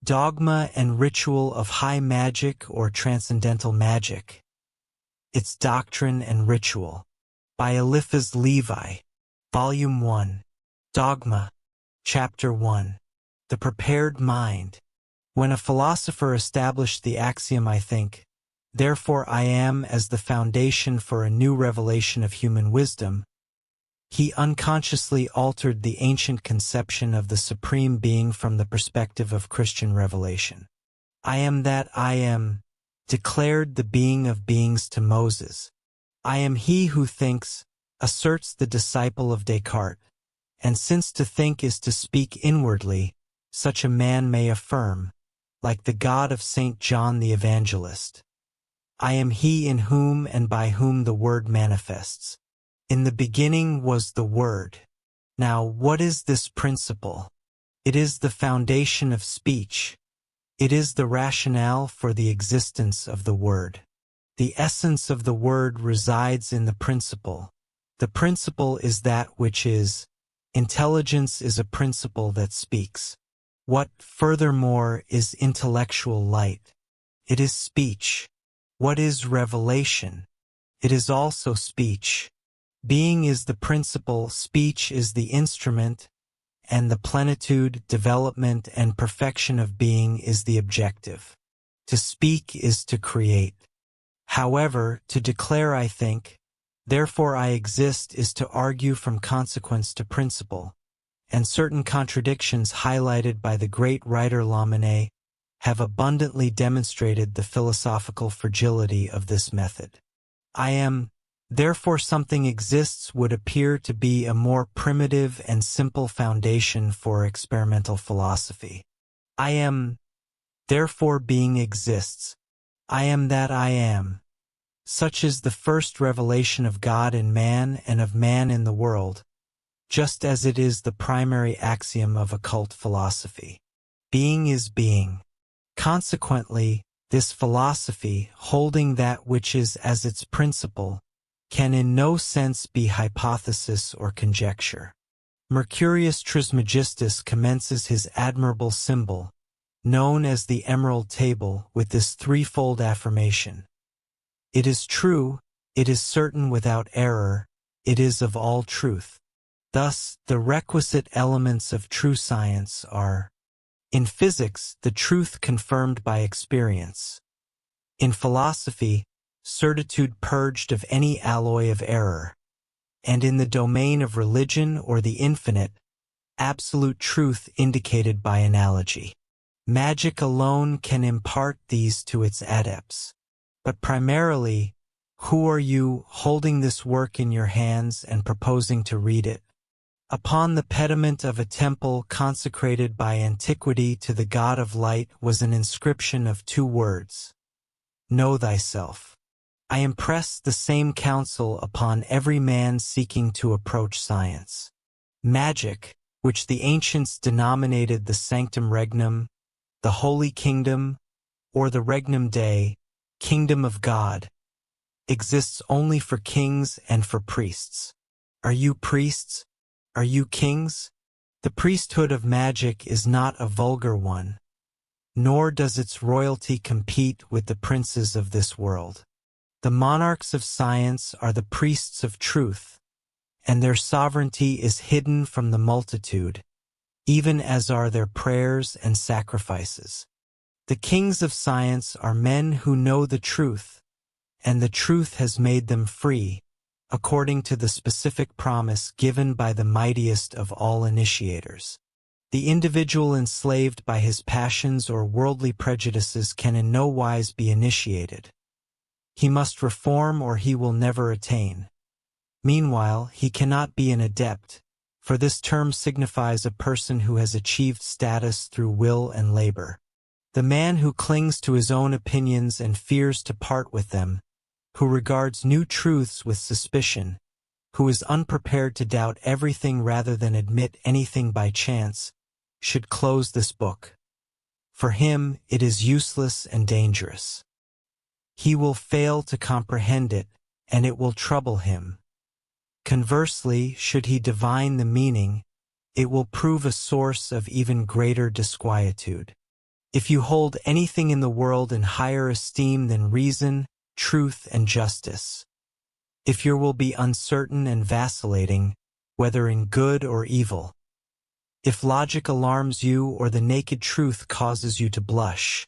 Dogma and Ritual of High Magic or Transcendental Magic. Its Doctrine and Ritual. By Eliphas Levi. Volume 1. Dogma. Chapter 1. The Prepared Mind. When a philosopher established the axiom I think, therefore I am as the foundation for a new revelation of human wisdom, he unconsciously altered the ancient conception of the Supreme Being from the perspective of Christian revelation. I am that I am, declared the Being of beings to Moses. I am he who thinks, asserts the disciple of Descartes, and since to think is to speak inwardly, such a man may affirm, like the God of St. John the Evangelist, I am he in whom and by whom the Word manifests. In the beginning was the Word. Now, what is this principle? It is the foundation of speech. It is the rationale for the existence of the Word. The essence of the Word resides in the principle. The principle is that which is. Intelligence is a principle that speaks. What, furthermore, is intellectual light? It is speech. What is revelation? It is also speech. Being is the principle, speech is the instrument, and the plenitude, development, and perfection of being is the objective. To speak is to create. However, to declare I think, therefore I exist is to argue from consequence to principle, and certain contradictions highlighted by the great writer Lamennais have abundantly demonstrated the philosophical fragility of this method. I am, therefore something exists would appear to be a more primitive and simple foundation for experimental philosophy. I am, therefore being exists. I am that I am. Such is the first revelation of God in man and of man in the world, just as it is the primary axiom of occult philosophy. Being is being. Consequently, this philosophy, holding that which is as its principle, can in no sense be hypothesis or conjecture. Mercurius Trismegistus commences his admirable symbol, known as the Emerald Table, with this threefold affirmation. It is true, it is certain without error, it is of all truth. Thus, the requisite elements of true science are: in physics, the truth confirmed by experience; in philosophy, certitude purged of any alloy of error; and in the domain of religion or the infinite, absolute truth indicated by analogy. Magic alone can impart these to its adepts. But primarily, who are you, holding this work in your hands and proposing to read it? Upon the pediment of a temple consecrated by antiquity to the God of light was an inscription of 2 words: Know thyself. I impress the same counsel upon every man seeking to approach science. Magic, which the ancients denominated the sanctum regnum, the holy kingdom, or the regnum Dei, kingdom of God, exists only for kings and for priests. Are you priests? Are you kings? The priesthood of magic is not a vulgar one, nor does its royalty compete with the princes of this world. The monarchs of science are the priests of truth, and their sovereignty is hidden from the multitude, even as are their prayers and sacrifices. The kings of science are men who know the truth, and the truth has made them free, according to the specific promise given by the mightiest of all initiators. The individual enslaved by his passions or worldly prejudices can in no wise be initiated. He must reform or he will never attain. Meanwhile, he cannot be an adept, for this term signifies a person who has achieved status through will and labor. The man who clings to his own opinions and fears to part with them, who regards new truths with suspicion, who is unprepared to doubt everything rather than admit anything by chance, should close this book. For him, it is useless and dangerous. He will fail to comprehend it, and it will trouble him. Conversely, should he divine the meaning, it will prove a source of even greater disquietude. If you hold anything in the world in higher esteem than reason, truth, and justice, if your will be uncertain and vacillating, whether in good or evil, if logic alarms you or the naked truth causes you to blush,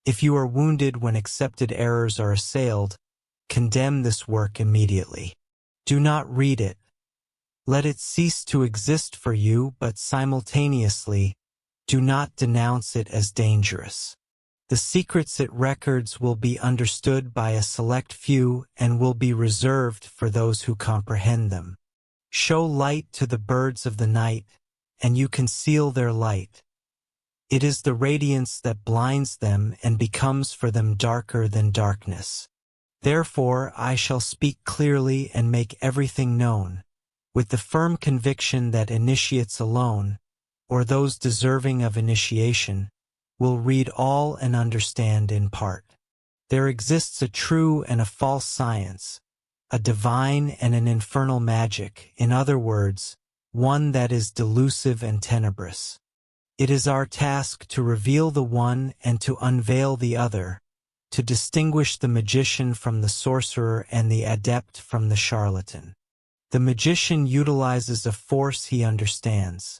if you are wounded when accepted errors are assailed, condemn this work immediately. Do not read it. Let it cease to exist for you, but simultaneously, do not denounce it as dangerous. The secrets it records will be understood by a select few and will be reserved for those who comprehend them. Show light to the birds of the night, and you conceal their light. It is the radiance that blinds them and becomes for them darker than darkness. Therefore I shall speak clearly and make everything known, with the firm conviction that initiates alone, or those deserving of initiation, will read all and understand in part. There exists a true and a false science, a divine and an infernal magic, in other words, one that is delusive and tenebrous. It is our task to reveal the one and to unveil the other, to distinguish the magician from the sorcerer and the adept from the charlatan. The magician utilizes a force he understands.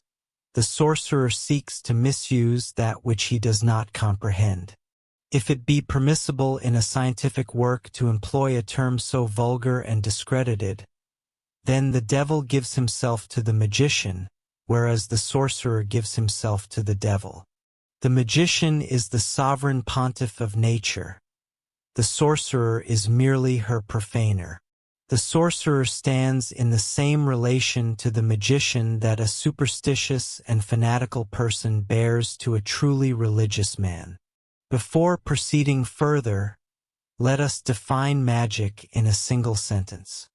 The sorcerer seeks to misuse that which he does not comprehend. If it be permissible in a scientific work to employ a term so vulgar and discredited, then the devil gives himself to the magician, whereas the sorcerer gives himself to the devil. The magician is the sovereign pontiff of nature. The sorcerer is merely her profaner. The sorcerer stands in the same relation to the magician that a superstitious and fanatical person bears to a truly religious man. Before proceeding further, let us define magic in a single sentence.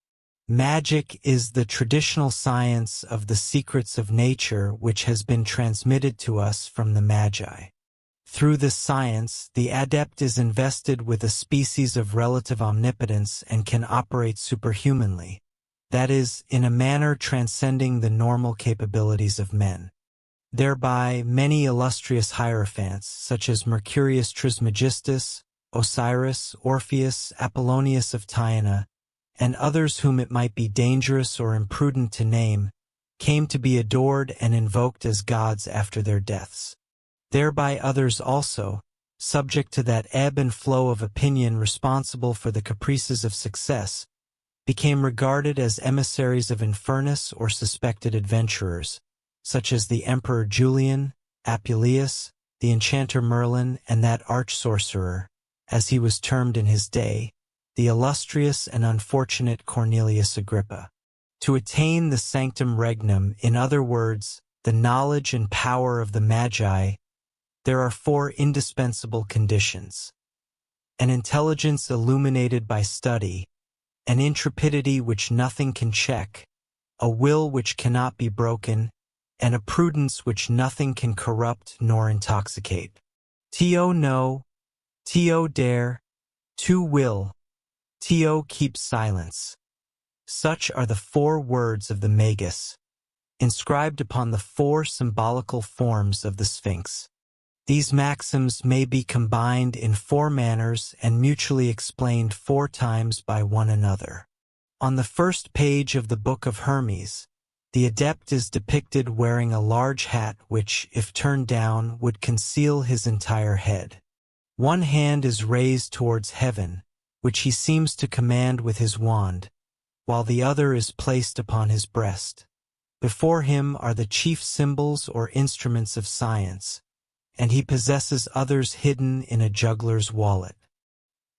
Magic is the traditional science of the secrets of nature which has been transmitted to us from the Magi. Through this science, the adept is invested with a species of relative omnipotence and can operate superhumanly, that is, in a manner transcending the normal capabilities of men. Thereby, many illustrious hierophants, such as Mercurius Trismegistus, Osiris, Orpheus, Apollonius of Tyana, and others whom it might be dangerous or imprudent to name, came to be adored and invoked as gods after their deaths. Thereby others also, subject to that ebb and flow of opinion responsible for the caprices of success, became regarded as emissaries of Infernus or suspected adventurers, such as the Emperor Julian, Apuleius, the enchanter Merlin, and that arch-sorcerer, as he was termed in his day, the illustrious and unfortunate Cornelius Agrippa. To attain the sanctum regnum, in other words, the knowledge and power of the Magi, there are 4 indispensable conditions: an intelligence illuminated by study, an intrepidity which nothing can check, a will which cannot be broken, and a prudence which nothing can corrupt nor intoxicate. To know, to dare, to will, to keep silence. Such are the 4 words of the Magus, inscribed upon the 4 symbolical forms of the Sphinx. These maxims may be combined in 4 manners and mutually explained 4 times by one another. On the first page of the Book of Hermes, the adept is depicted wearing a large hat which, if turned down, would conceal his entire head. One hand is raised towards heaven, which he seems to command with his wand, while the other is placed upon his breast. Before him are the chief symbols or instruments of science, and he possesses others hidden in a juggler's wallet.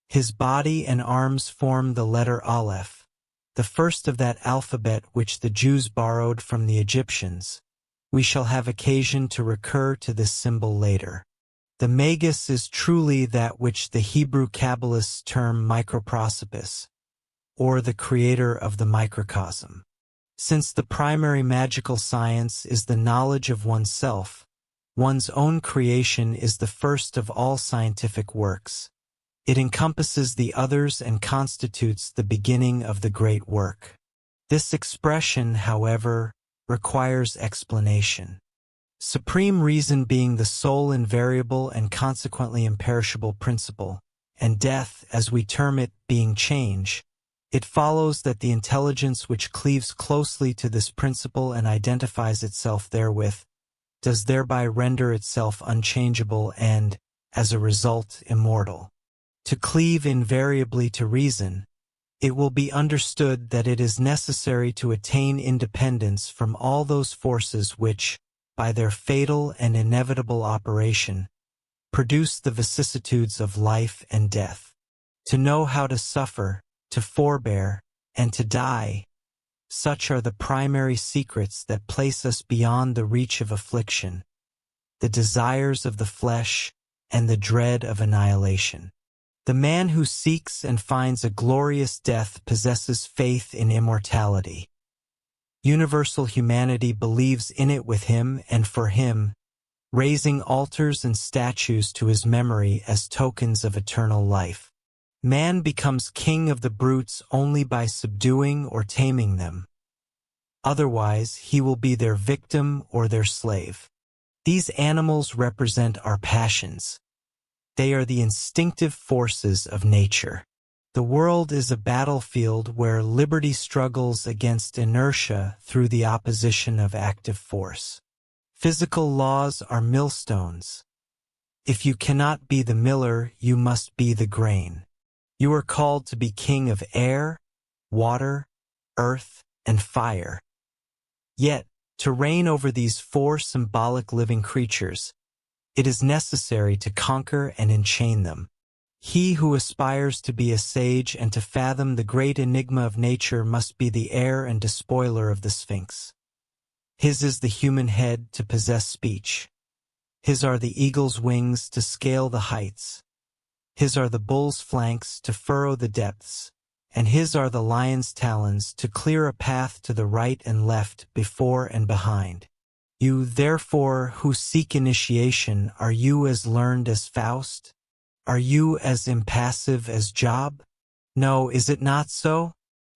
His body and arms form the letter Aleph, the first of that alphabet which the Jews borrowed from the Egyptians. We shall have occasion to recur to this symbol later. The Magus is truly that which the Hebrew Kabbalists term microprosopis, or the creator of the microcosm. Since the primary magical science is the knowledge of oneself, one's own creation is the first of all scientific works. It encompasses the others and constitutes the beginning of the great work. This expression, however, requires explanation. Supreme reason being the sole invariable and consequently imperishable principle, and death, as we term it, being change, it follows that the intelligence which cleaves closely to this principle and identifies itself therewith, does thereby render itself unchangeable and, as a result, immortal. To cleave invariably to reason, it will be understood that it is necessary to attain independence from all those forces which, by their fatal and inevitable operation, produce the vicissitudes of life and death. To know how to suffer, to forbear, and to die, such are the primary secrets that place us beyond the reach of affliction, the desires of the flesh, and the dread of annihilation. The man who seeks and finds a glorious death possesses faith in immortality. Universal humanity believes in it with him and for him, raising altars and statues to his memory as tokens of eternal life. Man becomes king of the brutes only by subduing or taming them. Otherwise, he will be their victim or their slave. These animals represent our passions. They are the instinctive forces of nature. The world is a battlefield where liberty struggles against inertia through the opposition of active force. Physical laws are millstones. If you cannot be the miller, you must be the grain. You are called to be king of air, water, earth, and fire. Yet, to reign over these four symbolic living creatures, it is necessary to conquer and enchain them. He who aspires to be a sage and to fathom the great enigma of nature must be the heir and despoiler of the Sphinx. His is the human head to possess speech. His are the eagle's wings to scale the heights. His are the bull's flanks to furrow the depths, and his are the lion's talons to clear a path to the right and left, before and behind. You, therefore, who seek initiation, are you as learned as Faust? Are you as impassive as Job? No, is it not so?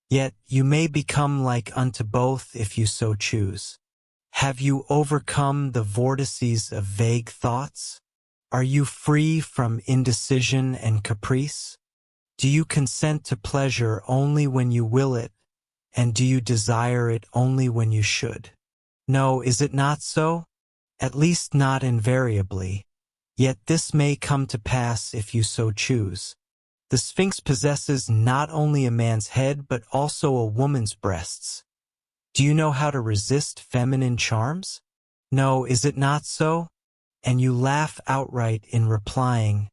Yet you may become like unto both if you so choose. Have you overcome the vortices of vague thoughts? Are you free from indecision and caprice? Do you consent to pleasure only when you will it, and do you desire it only when you should? No, is it not so? At least not invariably. Yet this may come to pass if you so choose. The Sphinx possesses not only a man's head but also a woman's breasts. Do you know how to resist feminine charms? No, is it not so? And you laugh outright in replying,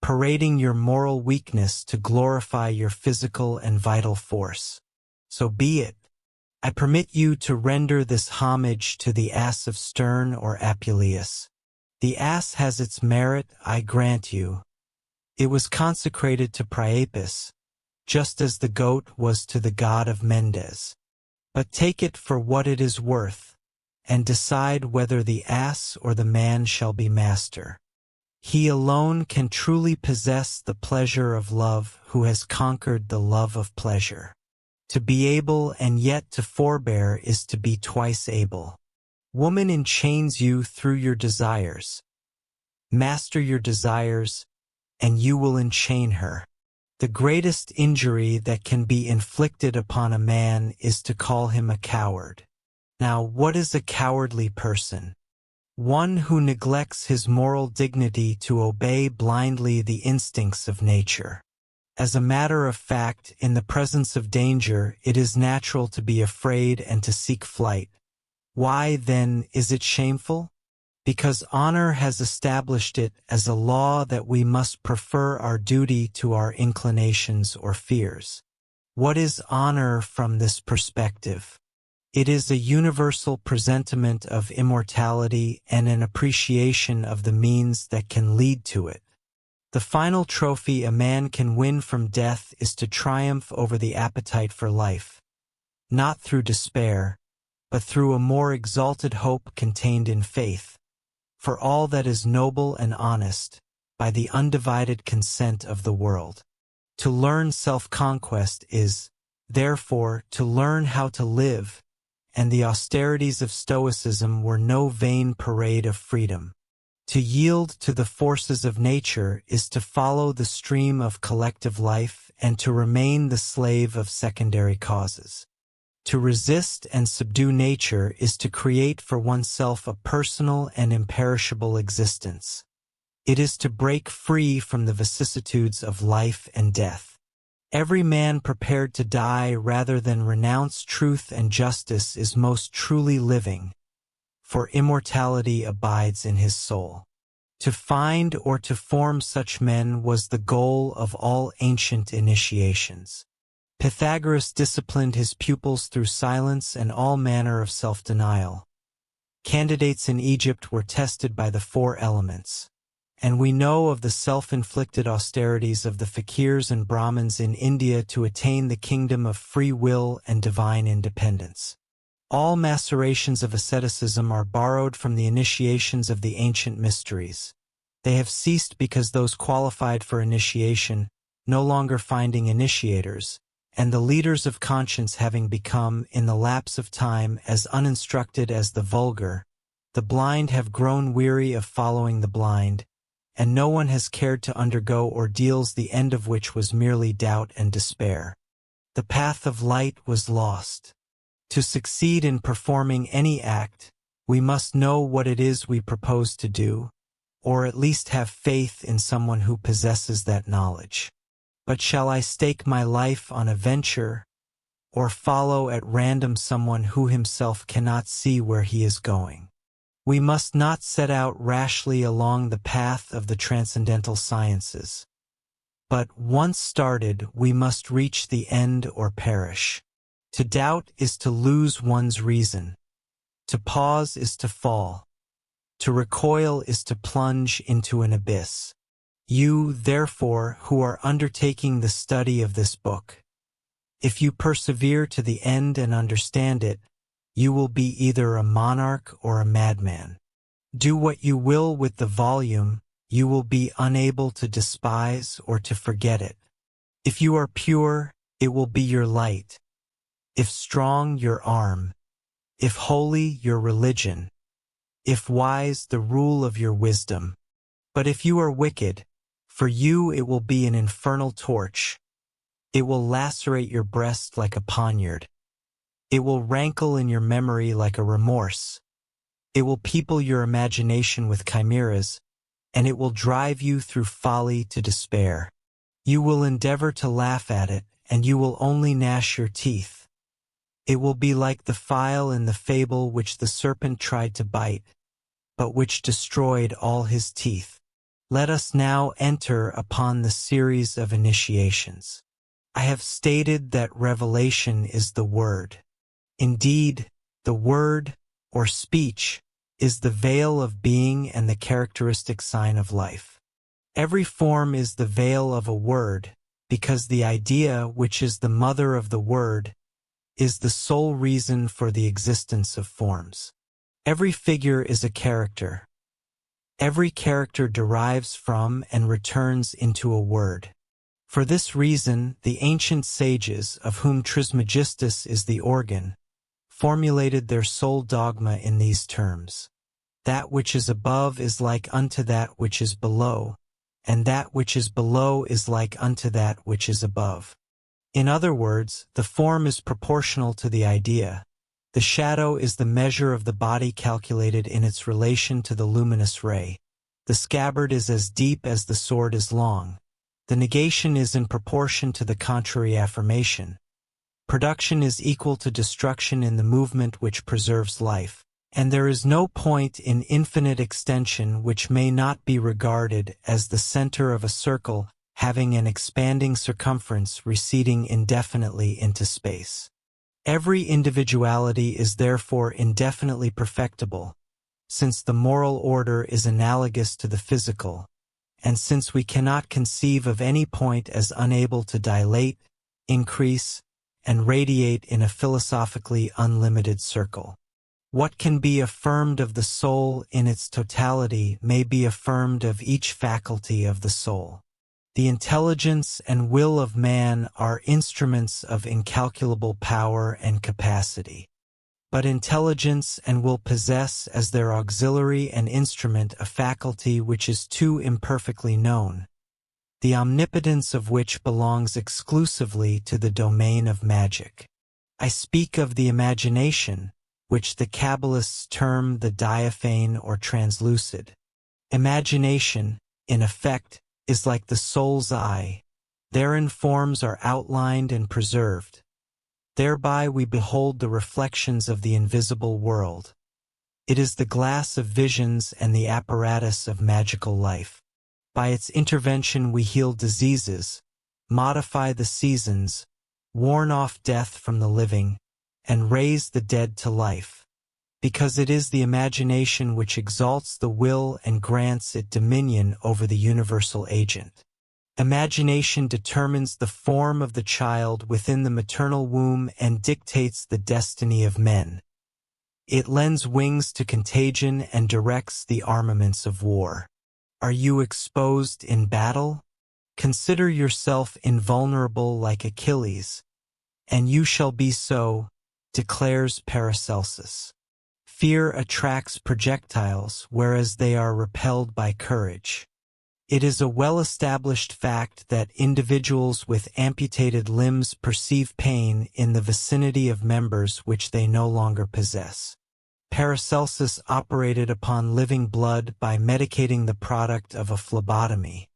parading your moral weakness to glorify your physical and vital force. So be it. I permit you to render this homage to the ass of Sterne or Apuleius. The ass has its merit, I grant you. It was consecrated to Priapus, just as the goat was to the god of Mendes. But take it for what it is worth, and decide whether the ass or the man shall be master. He alone can truly possess the pleasure of love who has conquered the love of pleasure. To be able and yet to forbear is to be twice able. Woman enchains you through your desires. Master your desires, and you will enchain her. The greatest injury that can be inflicted upon a man is to call him a coward. Now, what is a cowardly person? One who neglects his moral dignity to obey blindly the instincts of nature. As a matter of fact, in the presence of danger, it is natural to be afraid and to seek flight. Why, then, is it shameful? Because honor has established it as a law that we must prefer our duty to our inclinations or fears. What is honor from this perspective? It is a universal presentiment of immortality and an appreciation of the means that can lead to it. The final trophy a man can win from death is to triumph over the appetite for life, not through despair, but through a more exalted hope contained in faith, for all that is noble and honest, by the undivided consent of the world. To learn self-conquest is, therefore, to learn how to live, and the austerities of Stoicism were no vain parade of freedom. To yield to the forces of nature is to follow the stream of collective life and to remain the slave of secondary causes. To resist and subdue nature is to create for oneself a personal and imperishable existence. It is to break free from the vicissitudes of life and death. Every man prepared to die rather than renounce truth and justice is most truly living, for immortality abides in his soul. To find or to form such men was the goal of all ancient initiations. Pythagoras disciplined his pupils through silence and all manner of self-denial. Candidates in Egypt were tested by the 4 elements. And we know of the self-inflicted austerities of the fakirs and Brahmins in India to attain the kingdom of free will and divine independence. All macerations of asceticism are borrowed from the initiations of the ancient mysteries. They have ceased because those qualified for initiation, no longer finding initiators, and the leaders of conscience having become, in the lapse of time, as uninstructed as the vulgar, the blind have grown weary of following the blind, and no one has cared to undergo ordeals the end of which was merely doubt and despair. The path of light was lost. To succeed in performing any act, we must know what it is we propose to do, or at least have faith in someone who possesses that knowledge. But shall I stake my life on a venture, or follow at random someone who himself cannot see where he is going? We must not set out rashly along the path of the transcendental sciences. But once started, we must reach the end or perish. To doubt is to lose one's reason. To pause is to fall. To recoil is to plunge into an abyss. You, therefore, who are undertaking the study of this book, if you persevere to the end and understand it, you will be either a monarch or a madman. Do what you will with the volume, you will be unable to despise or to forget it. If you are pure, it will be your light. If strong, your arm. If holy, your religion. If wise, the rule of your wisdom. But if you are wicked, for you it will be an infernal torch. It will lacerate your breast like a poniard. It will rankle in your memory like a remorse. It will people your imagination with chimeras, and it will drive you through folly to despair. You will endeavor to laugh at it, and you will only gnash your teeth. It will be like the file in the fable which the serpent tried to bite, but which destroyed all his teeth. Let us now enter upon the series of initiations. I have stated that revelation is the word. Indeed, the word, or speech, is the veil of being and the characteristic sign of life. Every form is the veil of a word, because the idea, which is the mother of the word, is the sole reason for the existence of forms. Every figure is a character. Every character derives from and returns into a word. For this reason, the ancient sages, of whom Trismegistus is the organ, formulated their sole dogma in these terms. That which is above is like unto that which is below, and that which is below is like unto that which is above. In other words, the form is proportional to the idea. The shadow is the measure of the body calculated in its relation to the luminous ray. The scabbard is as deep as the sword is long. The negation is in proportion to the contrary affirmation. Production is equal to destruction in the movement which preserves life, and there is no point in infinite extension which may not be regarded as the center of a circle having an expanding circumference receding indefinitely into space. Every individuality is therefore indefinitely perfectible, since the moral order is analogous to the physical, and since we cannot conceive of any point as unable to dilate, increase, and radiate in a philosophically unlimited circle. What can be affirmed of the soul in its totality may be affirmed of each faculty of the soul. The intelligence and will of man are instruments of incalculable power and capacity. but intelligence and will possess as their auxiliary and instrument a faculty which is too imperfectly known, the omnipotence of which belongs exclusively to the domain of magic. I speak of the imagination, which the Kabbalists term the diaphane or translucid. Imagination, in effect, is like the soul's eye. Therein forms are outlined and preserved. Thereby we behold the reflections of the invisible world. It is the glass of visions and the apparatus of magical life. By its intervention we heal diseases, modify the seasons, warn off death from the living, and raise the dead to life, because it is the imagination which exalts the will and grants it dominion over the universal agent. Imagination determines the form of the child within the maternal womb and dictates the destiny of men. It lends wings to contagion and directs the armaments of war. Are you exposed in battle? Consider yourself invulnerable like Achilles, and you shall be so, declares Paracelsus. Fear attracts projectiles, whereas they are repelled by courage. It is a well-established fact that individuals with amputated limbs perceive pain in the vicinity of members which they no longer possess. Paracelsus operated upon living blood by medicating the product of a phlebotomy.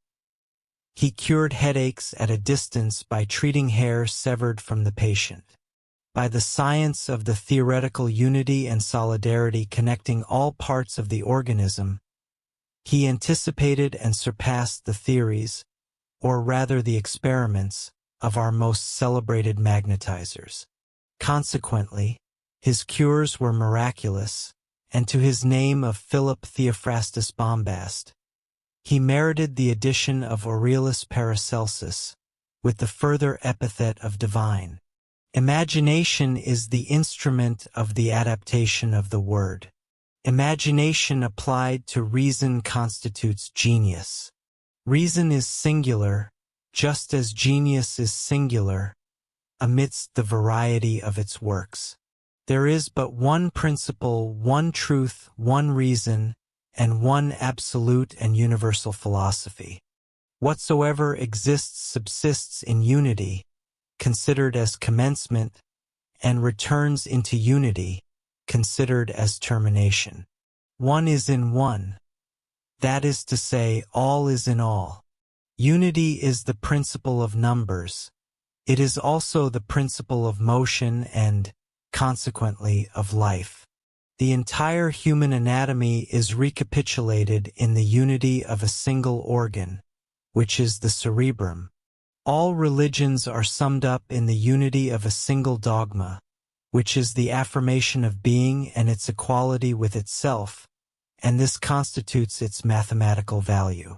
He cured headaches at a distance by treating hair severed from the patient. By the science of the theoretical unity and solidarity connecting all parts of the organism, he anticipated and surpassed the theories, or rather the experiments, of our most celebrated magnetizers. Consequently, his cures were miraculous, and to his name of Philip Theophrastus Bombast, he merited the addition of Aurelius Paracelsus, with the further epithet of divine. Imagination is the instrument of the adaptation of the word. Imagination applied to reason constitutes genius. Reason is singular, just as genius is singular, amidst the variety of its works. There is but one principle, one truth, one reason, and one absolute and universal philosophy. Whatsoever exists subsists in unity, considered as commencement, and returns into unity, considered as termination. One is in one. That is to say, all is in all. Unity is the principle of numbers. It is also the principle of motion and, consequently, of life. The entire human anatomy is recapitulated in the unity of a single organ, which is the cerebrum. All religions are summed up in the unity of a single dogma, which is the affirmation of being and its equality with itself, and this constitutes its mathematical value.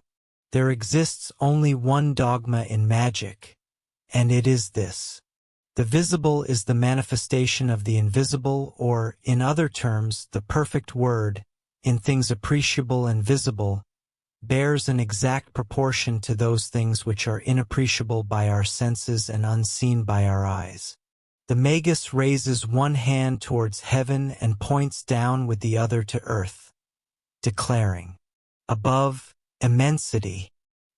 There exists only one dogma in magic, and it is this. The visible is the manifestation of the invisible, or, in other terms, the perfect word, in things appreciable and visible, bears an exact proportion to those things which are inappreciable by our senses and unseen by our eyes. The magus raises one hand towards heaven and points down with the other to earth, declaring, above, immensity,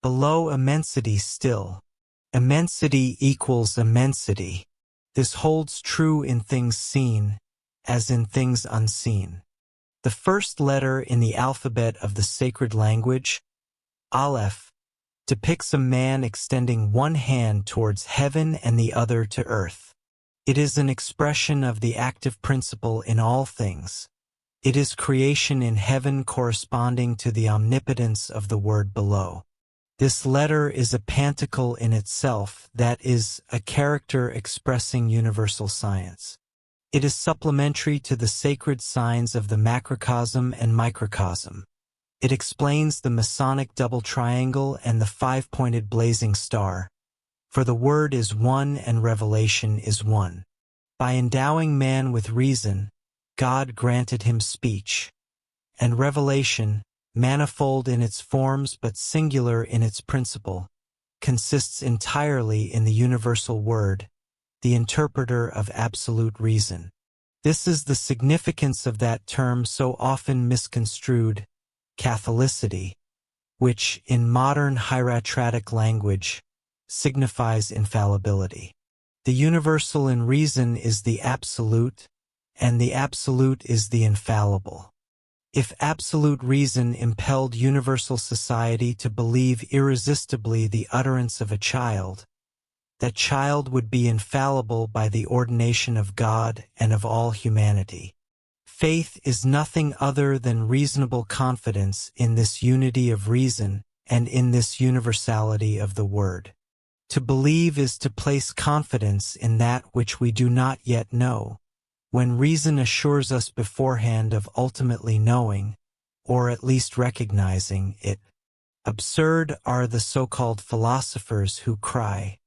below immensity still. Immensity equals immensity. This holds true in things seen, as in things unseen. The first letter in the alphabet of the sacred language, Aleph, depicts a man extending one hand towards heaven and the other to earth. It is an expression of the active principle in all things. It is creation in heaven corresponding to the omnipotence of the word below. This letter is a pantacle in itself, that is, a character expressing universal science. It is supplementary to the sacred signs of the macrocosm and microcosm. It explains the Masonic double triangle and the five-pointed blazing star, for the word is one and revelation is one. By endowing man with reason, God granted him speech, and revelation, manifold in its forms but singular in its principle, consists entirely in the universal word, the interpreter of absolute reason. This is the significance of that term so often misconstrued, Catholicity, which, in modern hieratic language, signifies infallibility. The universal in reason is the absolute, and the absolute is the infallible. If absolute reason impelled universal society to believe irresistibly the utterance of a child, that child would be infallible by the ordination of God and of all humanity. Faith is nothing other than reasonable confidence in this unity of reason and in this universality of the Word. To believe is to place confidence in that which we do not yet know, when reason assures us beforehand of ultimately knowing, or at least recognizing, it. Absurd are the so-called philosophers who cry,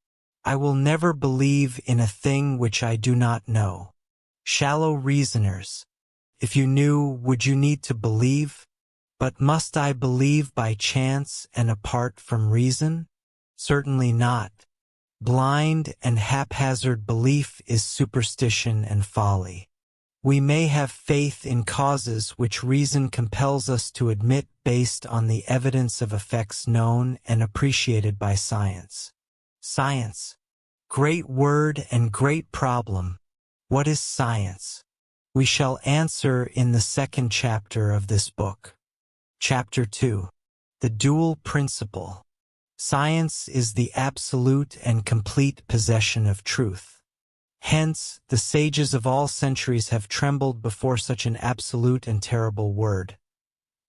"I will never believe in a thing which I do not know." Shallow reasoners, if you knew, would you need to believe? But must I believe by chance and apart from reason? Certainly not. Blind and haphazard belief is superstition and folly. We may have faith in causes which reason compels us to admit based on the evidence of effects known and appreciated by science. Science. Great word and great problem. What is science? We shall answer in the second chapter of this book. Chapter 2. The Dual Principle. Science is the absolute and complete possession of truth. Hence, the sages of all centuries have trembled before such an absolute and terrible word.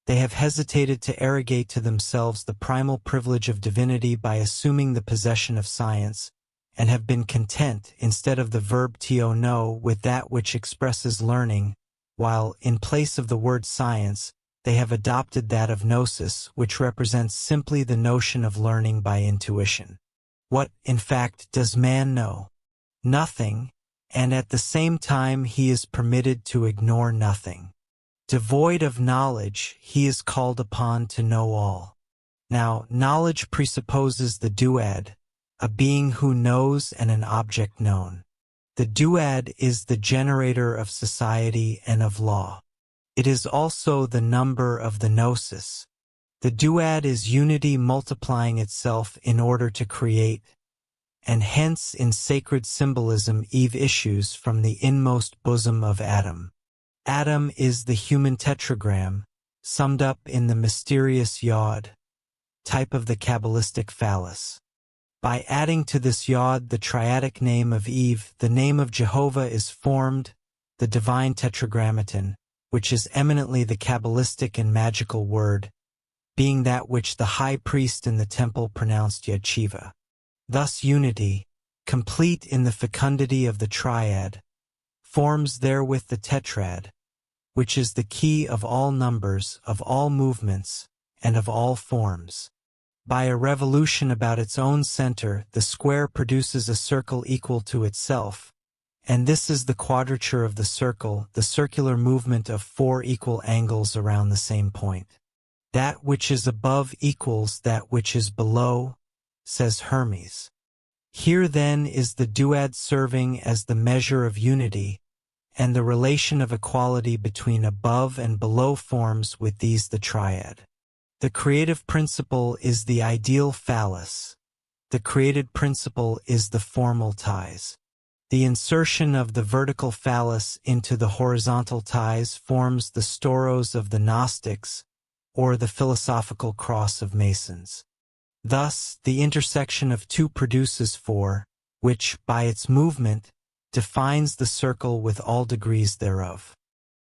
They have hesitated to arrogate to themselves the primal privilege of divinity by assuming the possession of science, and have been content, instead of the verb to know, with that which expresses learning, while, in place of the word science, they have adopted that of gnosis, which represents simply the notion of learning by intuition. What, in fact, does man know? Nothing, and at the same time he is permitted to ignore nothing. Devoid of knowledge, he is called upon to know all. Now, knowledge presupposes the duad, a being who knows and an object known. The duad is the generator of society and of law. It is also the number of the gnosis. The duad is unity multiplying itself in order to create, and hence in sacred symbolism Eve issues from the inmost bosom of Adam. Adam is the human tetragram, summed up in the mysterious yod, type of the Kabbalistic phallus. By adding to this yod the triadic name of Eve, the name of Jehovah is formed, the divine tetragrammaton, which is eminently the Kabbalistic and magical word, being that which the high priest in the temple pronounced Yad-Shiva. Thus unity, complete in the fecundity of the triad, forms therewith the tetrad, which is the key of all numbers, of all movements, and of all forms. By a revolution about its own center, the square produces a circle equal to itself, and this is the quadrature of the circular movement of 4 equal angles around the same point. That which is above equals that which is below, says Hermes. Here then is the duad serving as the measure of unity, and the relation of equality between above and below forms with these the triad. The creative principle is the ideal phallus. The created principle is the formal ties. The insertion of the vertical phallus into the horizontal ties forms the storos of the Gnostics, or the philosophical cross of Masons. Thus, the intersection of 2 produces 4, which, by its movement, defines the circle with all degrees thereof.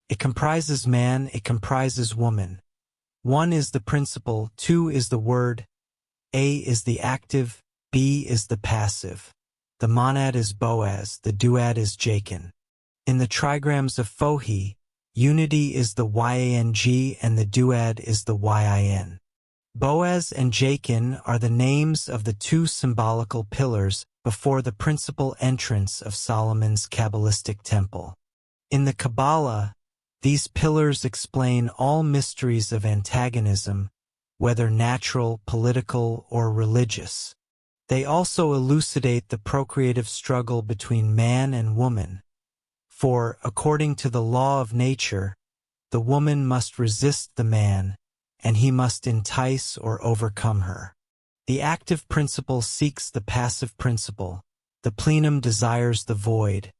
It comprises man, it comprises woman. 1 is the principle, 2 is the word, A is the active, B is the passive. The monad is Boaz, the duad is Jachin. In the trigrams of Fohi, unity is the yang and the duad is the yin. Boaz and Jachin are the names of the 2 symbolical pillars before the principal entrance of Solomon's Kabbalistic temple. In the Kabbalah, these pillars explain all mysteries of antagonism, whether natural, political, or religious. They also elucidate the procreative struggle between man and woman, For, according to the law of nature, the woman must resist the man, and he must entice or overcome her. The active principle seeks the passive principle, the plenum desires the void,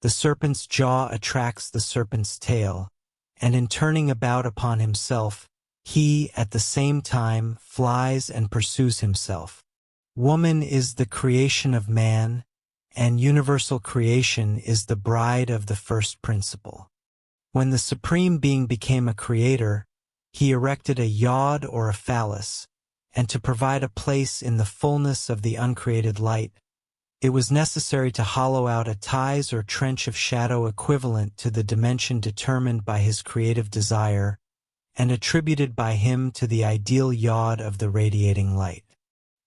the serpent's jaw attracts the serpent's tail, and in turning about upon himself, he, at the same time, flies and pursues himself. Woman is the creation of man, and universal creation is the bride of the first principle. When the Supreme Being became a creator, he erected a yod or a phallus, and to provide a place in the fullness of the uncreated light, it was necessary to hollow out a ties or trench of shadow equivalent to the dimension determined by his creative desire and attributed by him to the ideal yod of the radiating light.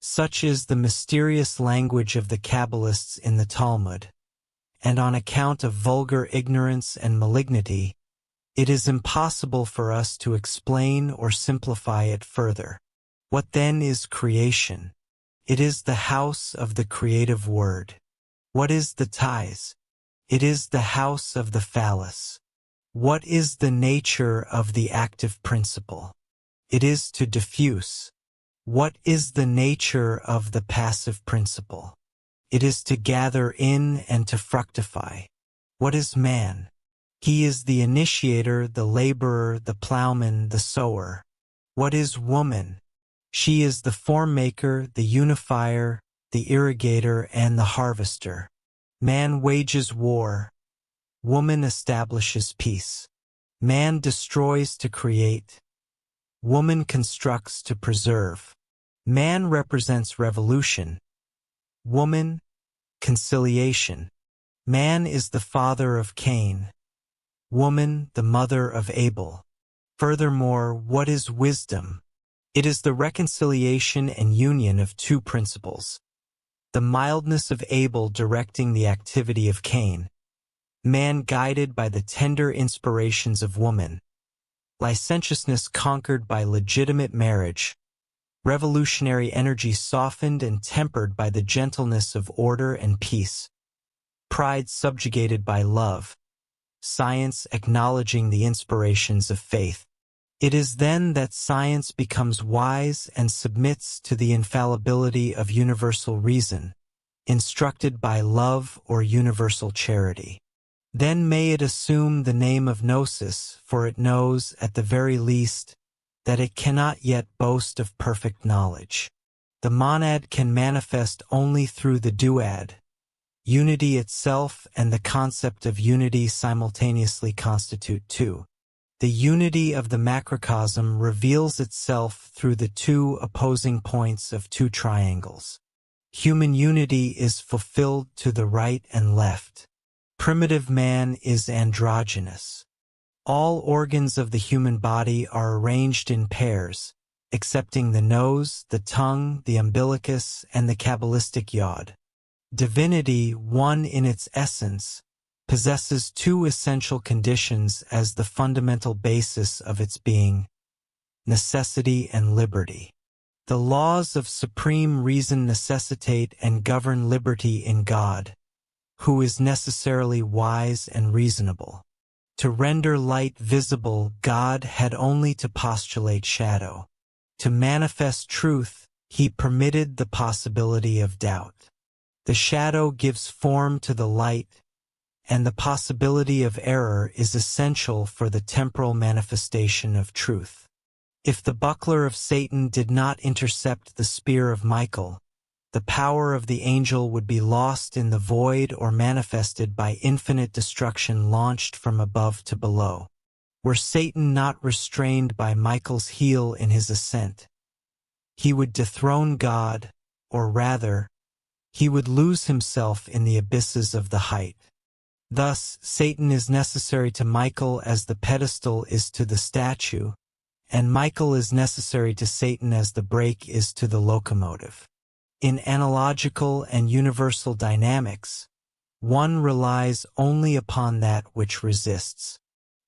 Such is the mysterious language of the Kabbalists in the Talmud, and on account of vulgar ignorance and malignity, it is impossible for us to explain or simplify it further. What then is creation? It is the house of the creative word. What is the ties? It is the house of the phallus. What is the nature of the active principle? It is to diffuse. What is the nature of the passive principle? It is to gather in and to fructify. What is man? He is the initiator, the laborer, the plowman, the sower. What is woman? She is the form maker, the unifier, the irrigator, and the harvester. Man wages war. Woman establishes peace. Man destroys to create. Woman constructs to preserve. Man represents revolution. Woman, conciliation. Man is the father of Cain. Woman, the mother of Abel. Furthermore, what is wisdom? It is the reconciliation and union of two principles. The mildness of Abel directing the activity of Cain. Man guided by the tender inspirations of woman. Licentiousness conquered by legitimate marriage. Revolutionary energy softened and tempered by the gentleness of order and peace. Pride subjugated by love. Science acknowledging the inspirations of faith. It is then that science becomes wise and submits to the infallibility of universal reason, instructed by love or universal charity. Then may it assume the name of gnosis, for it knows, at the very least, that it cannot yet boast of perfect knowledge. The monad can manifest only through the duad. Unity itself and the concept of unity simultaneously constitute two. The unity of the macrocosm reveals itself through the two opposing points of two triangles. Human unity is fulfilled to the right and left. Primitive man is androgynous. All organs of the human body are arranged in pairs, excepting the nose, the tongue, the umbilicus, and the Kabbalistic yod. Divinity, one in its essence, possesses two essential conditions as the fundamental basis of its being: necessity and liberty. The laws of supreme reason necessitate and govern liberty in God, who is necessarily wise and reasonable. To render light visible, God had only to postulate shadow. To manifest truth, he permitted the possibility of doubt. The shadow gives form to the light, and the possibility of error is essential for the temporal manifestation of truth. If the buckler of Satan did not intercept the spear of Michael, the power of the angel would be lost in the void or manifested by infinite destruction launched from above to below. Were Satan not restrained by Michael's heel in his ascent, he would dethrone God, or rather, he would lose himself in the abysses of the height. Thus, Satan is necessary to Michael as the pedestal is to the statue, and Michael is necessary to Satan as the brake is to the locomotive. In analogical and universal dynamics, one relies only upon that which resists.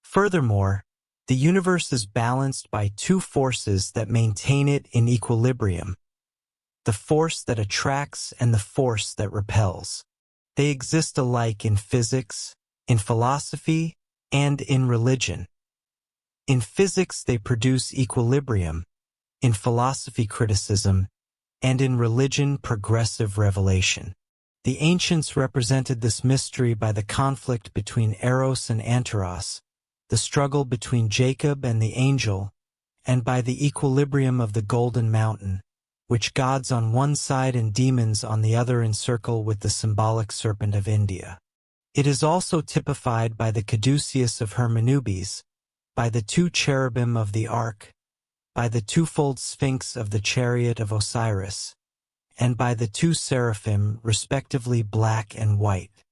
Furthermore, the universe is balanced by two forces that maintain it in equilibrium: the force that attracts and the force that repels. They exist alike in physics, in philosophy, and in religion. In physics they produce equilibrium, in philosophy criticism, and in religion progressive revelation. The ancients represented this mystery by the conflict between Eros and Anteros, the struggle between Jacob and the angel, and by the equilibrium of the Golden Mountain, which gods on one side and demons on the other encircle with the symbolic serpent of India. It is also typified by the caduceus of Hermanubis, by the two cherubim of the ark, by the twofold sphinx of the chariot of Osiris, and by the two seraphim, respectively black and white.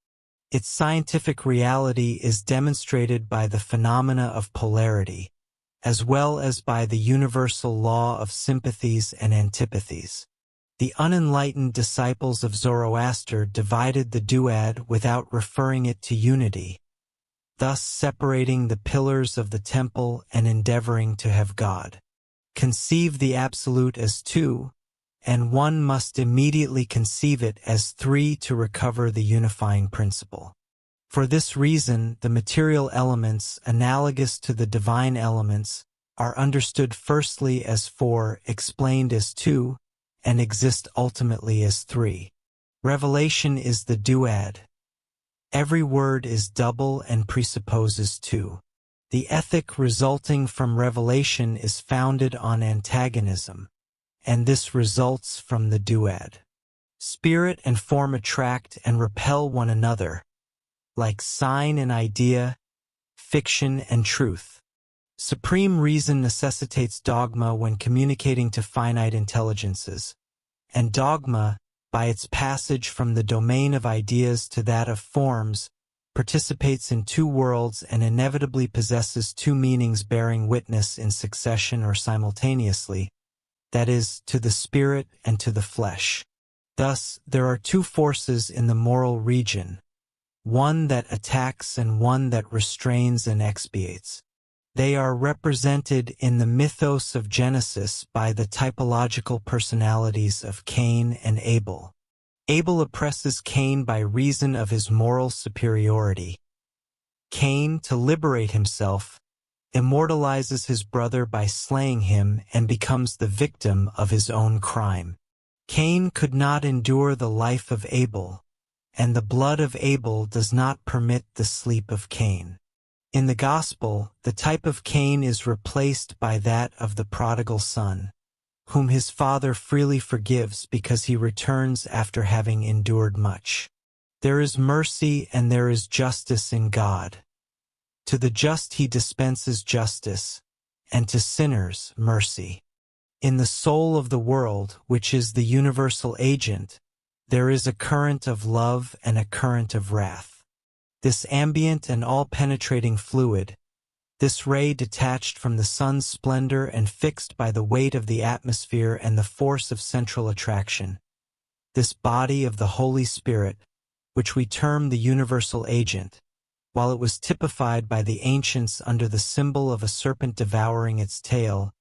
Its scientific reality is demonstrated by the phenomena of polarity, as well as by the universal law of sympathies and antipathies. The unenlightened disciples of Zoroaster divided the duad without referring it to unity, thus separating the pillars of the temple and endeavoring to have God conceive the absolute as two, and one must immediately conceive it as three to recover the unifying principle. For this reason, the material elements, analogous to the divine elements, are understood firstly as four, explained as two, and exist ultimately as three. Revelation is the duad. Every word is double and presupposes two. The ethic resulting from revelation is founded on antagonism, and this results from the duad. Spirit and form attract and repel one another, like sign and idea, fiction and truth. Supreme reason necessitates dogma when communicating to finite intelligences, and dogma, by its passage from the domain of ideas to that of forms, participates in two worlds and inevitably possesses two meanings bearing witness in succession or simultaneously, that is, to the spirit and to the flesh. Thus, there are two forces in the moral region, one that attacks and one that restrains and expiates. They are represented in the mythos of Genesis by the typological personalities of Cain and Abel. Abel oppresses Cain by reason of his moral superiority. Cain, to liberate himself, immortalizes his brother by slaying him and becomes the victim of his own crime. Cain could not endure the life of Abel, and the blood of Abel does not permit the sleep of Cain. In the Gospel, the type of Cain is replaced by that of the prodigal son, whom his father freely forgives because he returns after having endured much. There is mercy and there is justice in God. To the just he dispenses justice, and to sinners mercy. In the soul of the world, which is the universal agent, there is a current of love and a current of wrath. This ambient and all-penetrating fluid, this ray detached from the sun's splendor and fixed by the weight of the atmosphere and the force of central attraction, this body of the Holy Spirit, which we term the universal agent, while it was typified by the ancients under the symbol of a serpent devouring its tail,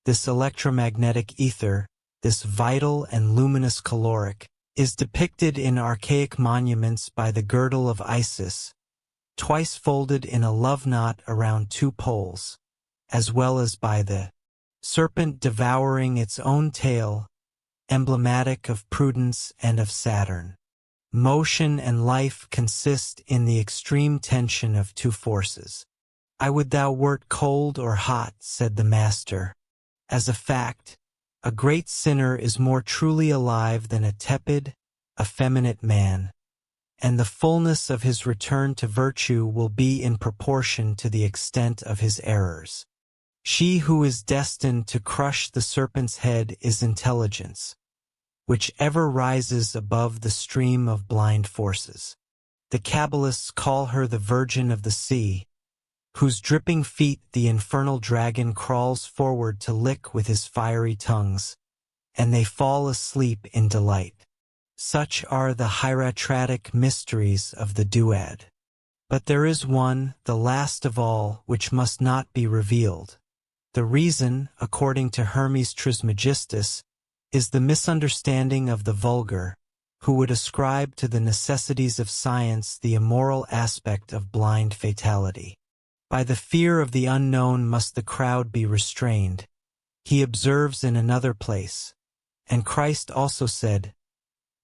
this electromagnetic ether, this vital and luminous caloric, is depicted in archaic monuments by the girdle of Isis, twice folded in a love knot around two poles, as well as by the serpent devouring its own tail, emblematic of prudence and of Saturn. Motion and life consist in the extreme tension of two forces. "I would thou wert cold or hot," said the Master. As a fact, a great sinner is more truly alive than a tepid, effeminate man, and the fullness of his return to virtue will be in proportion to the extent of his errors. She who is destined to crush the serpent's head is intelligence, which ever rises above the stream of blind forces. The Kabbalists call her the Virgin of the Sea, whose dripping feet the infernal dragon crawls forward to lick with his fiery tongues, and they fall asleep in delight. Such are the hieratratic mysteries of the duad. But there is one, the last of all, which must not be revealed. The reason, according to Hermes Trismegistus, is the misunderstanding of the vulgar, who would ascribe to the necessities of science the immoral aspect of blind fatality. By the fear of the unknown must the crowd be restrained, he observes in another place. And Christ also said,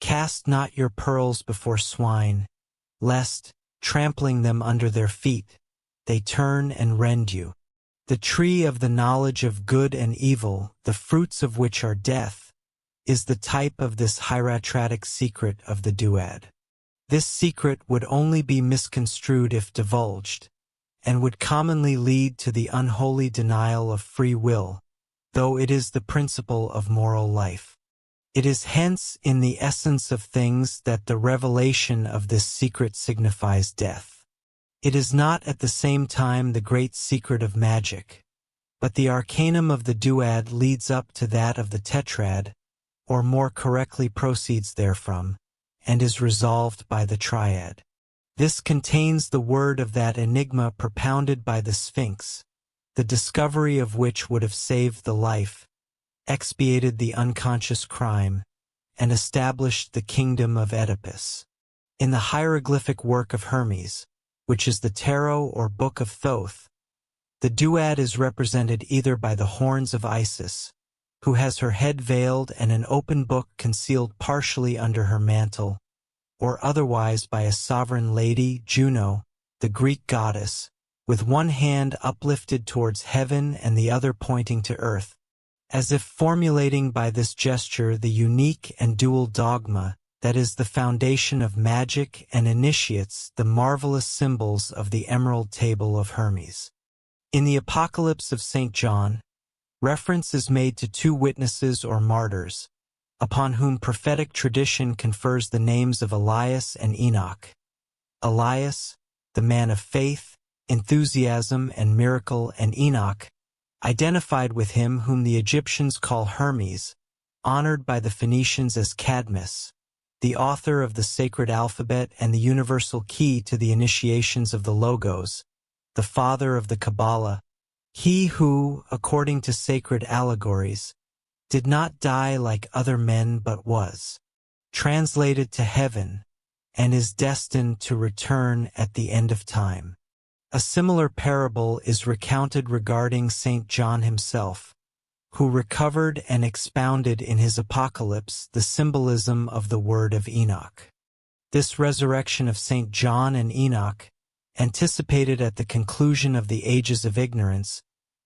"Cast not your pearls before swine, lest, trampling them under their feet, they turn and rend you. The tree of the knowledge of good and evil, the fruits of which are death, is the type of this hieratic secret of the duad. This secret would only be misconstrued if divulged, and would commonly lead to the unholy denial of free will, though it is the principle of moral life. It is hence in the essence of things that the revelation of this secret signifies death. It is not at the same time the great secret of magic, but the arcanum of the duad leads up to that of the tetrad, or more correctly proceeds therefrom, and is resolved by the triad. This contains the word of that enigma propounded by the Sphinx, the discovery of which would have saved the life, expiated the unconscious crime, and established the kingdom of Oedipus. In the hieroglyphic work of Hermes, which is the tarot or book of Thoth, the duad is represented either by the horns of Isis, who has her head veiled and an open book concealed partially under her mantle, or otherwise by a sovereign lady, Juno, the Greek goddess, with one hand uplifted towards heaven and the other pointing to earth, as if formulating by this gesture the unique and dual dogma that is the foundation of magic and initiates the marvelous symbols of the Emerald Table of Hermes. In the Apocalypse of St. John, reference is made to two witnesses or martyrs, upon whom prophetic tradition confers the names of Elias and Enoch. Elias, the man of faith, enthusiasm, and miracle, and Enoch, identified with him whom the Egyptians call Hermes, honored by the Phoenicians as Cadmus, the author of the sacred alphabet and the universal key to the initiations of the Logos, the father of the Kabbalah, he who, according to sacred allegories, did not die like other men but was translated to heaven and is destined to return at the end of time. A similar parable is recounted regarding St. John himself, who recovered and expounded in his Apocalypse the symbolism of the word of Enoch. This resurrection of St. John and Enoch, anticipated at the conclusion of the ages of ignorance,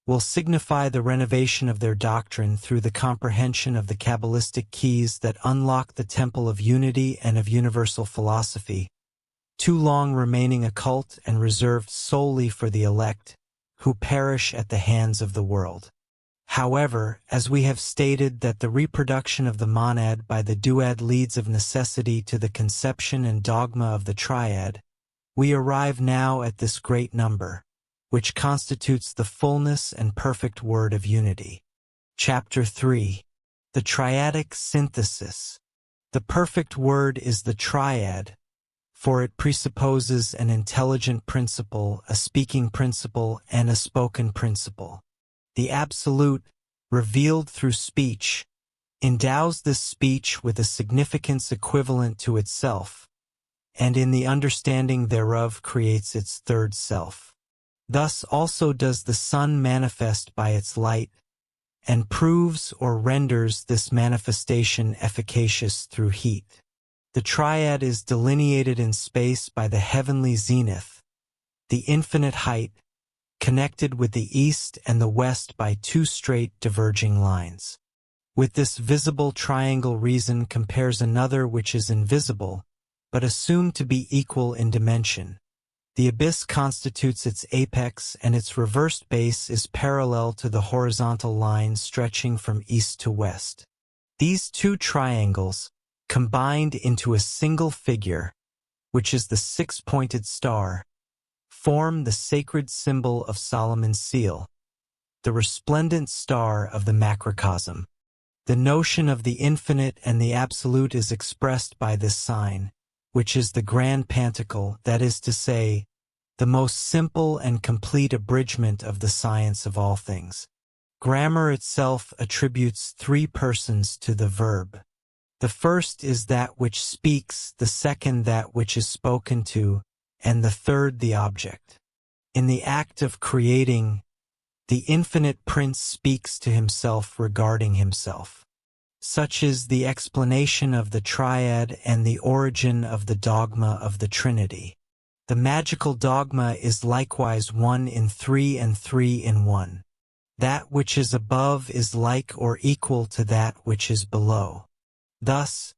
will signify the renovation of their doctrine through the comprehension of the Kabbalistic keys that unlock the temple of unity and of universal philosophy, too long remaining occult and reserved solely for the elect, who perish at the hands of the world. However, as we have stated that the reproduction of the monad by the duad leads of necessity to the conception and dogma of the triad, we arrive now at this great number, which constitutes the fullness and perfect word of unity. Chapter 3. The Triadic Synthesis. The perfect word is the triad, for it presupposes an intelligent principle, a speaking principle, and a spoken principle. The Absolute, revealed through speech, endows this speech with a significance equivalent to itself, and in the understanding thereof creates its third self. Thus also does the sun manifest by its light, and proves or renders this manifestation efficacious through heat. The triad is delineated in space by the heavenly zenith, the infinite height, connected with the east and the west by two straight diverging lines. With this visible triangle reason compares another which is invisible, but assumed to be equal in dimension. The abyss constitutes its apex, and its reversed base is parallel to the horizontal line stretching from east to west. These two triangles, combined into a single figure, which is the six-pointed star, form the sacred symbol of Solomon's seal, the resplendent star of the macrocosm. The notion of the infinite and the absolute is expressed by this sign, which is the grand pantacle, that is to say, the most simple and complete abridgment of the science of all things. Grammar itself attributes three persons to the verb. The first is that which speaks, the second that which is spoken to, and the third the object. In the act of creating, the infinite Prince speaks to himself regarding himself. Such is the explanation of the triad and the origin of the dogma of the Trinity. The magical dogma is likewise 1 in 3 and 3 in 1. That which is above is like or equal to that which is below. Thus,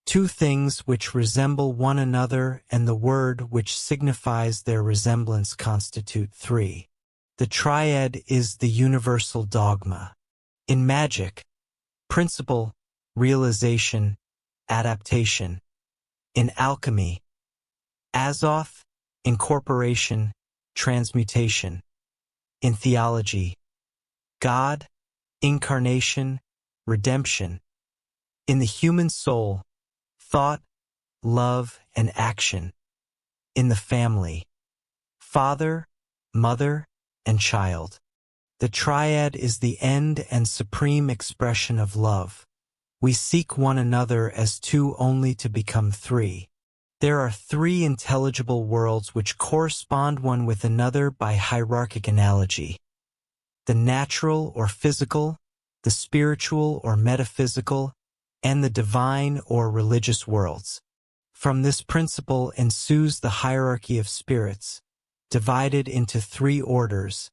two things which resemble one another and the word which signifies their resemblance constitute 3. The triad is the universal dogma. In magic, principle, realization, adaptation. In alchemy, azoth, incorporation, transmutation. In theology, God, incarnation, redemption. In the human soul, thought, love, and action. In the family, father, mother, and child. The triad is the end and supreme expression of love. We seek one another as two only to become 3. There are 3 intelligible worlds which correspond one with another by hierarchic analogy. The natural or physical, the spiritual or metaphysical, and the divine or religious worlds. From this principle ensues the hierarchy of spirits, divided into 3 orders,